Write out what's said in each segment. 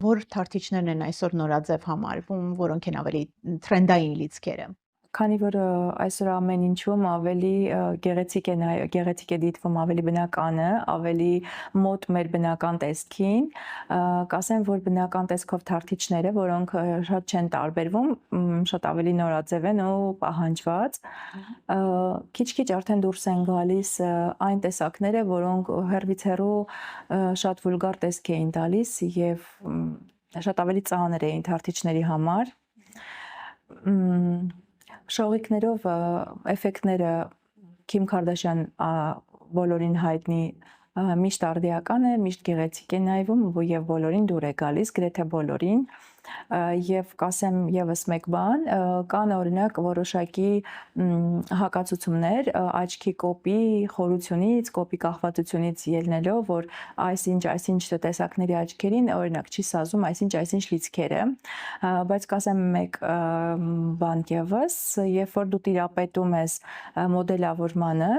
Որ թարթիչներն են այսօր նորաձև համարվում, որոնք են ավելի թրենդային լիցքերը։ Քանի որ այսօր ամեն ինչում ավելի գեղեցիկ է դիտվում ավելի բնականը, ավելի մոտ մեր բնական տեսքին, կասեմ, որ բնական տեսքով թարթիչները, որոնք շատ չեն տարբերվում, շատ ավելի նորաձև են ու պահանջված, քիչ-քիչ արդեն դուրս են գալիս այն տեսակները, որոնք հեռվից հեռու շատ վուլգար տեսք էին տալիս եւ շատ ավելի ծանր էին թարթիչների համար։ Շողիկներով էֆեկտները Քիմ Քարդաշյան բոլորին հայտնի միշտ արդիական է, միշտ գեղեցիկ է նայվում եւ բոլորին դուր է գալիս, գրեթե բոլորին։ Եվ կասեմ եւս մեկ բան, կան օրինակ որոշակի հակացություններ աչքի կոպի խորությունից, կոպի կախվածությունից ելնելով, որ այսինչ տեսակների աչքերին օրինակ չի սազում այսինչ լիցքերը, բայց կասեմ մեկ բան եւս, երբ որ դու տիրապետում ես մոդելավորմանը,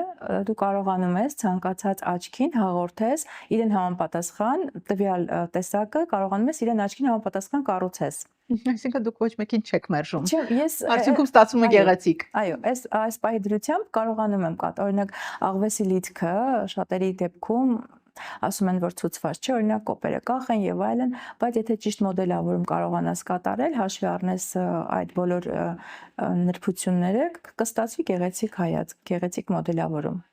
դու կարողանում ես ցանկացած աչքին հաղորդես իրեն համապատասխան տվյալ տեսակը կարողանում ես իրեն աչքին համապատասխան կառուցես։ Այսինքն դուք ոչ մեկին չեք մերժում։ Ես Արդյունքում ստացվում է գեղեցիկ։ Այո, այս պահի դրությամբ կարողանում եմ օրինակ աղվեսի լիցքը շատերի դեպքում ասում են, որ ցուցված չէ, օրինակ կոպերը կախ են եւ այլն, բայց եթե ճիշտ մոդելավորում կարողանաս կատարել, հաշվի առնես այդ բոլոր նրբությունները, կստացվի գեղեցիկ հայացք, գեղեցիկ մոդելավորում։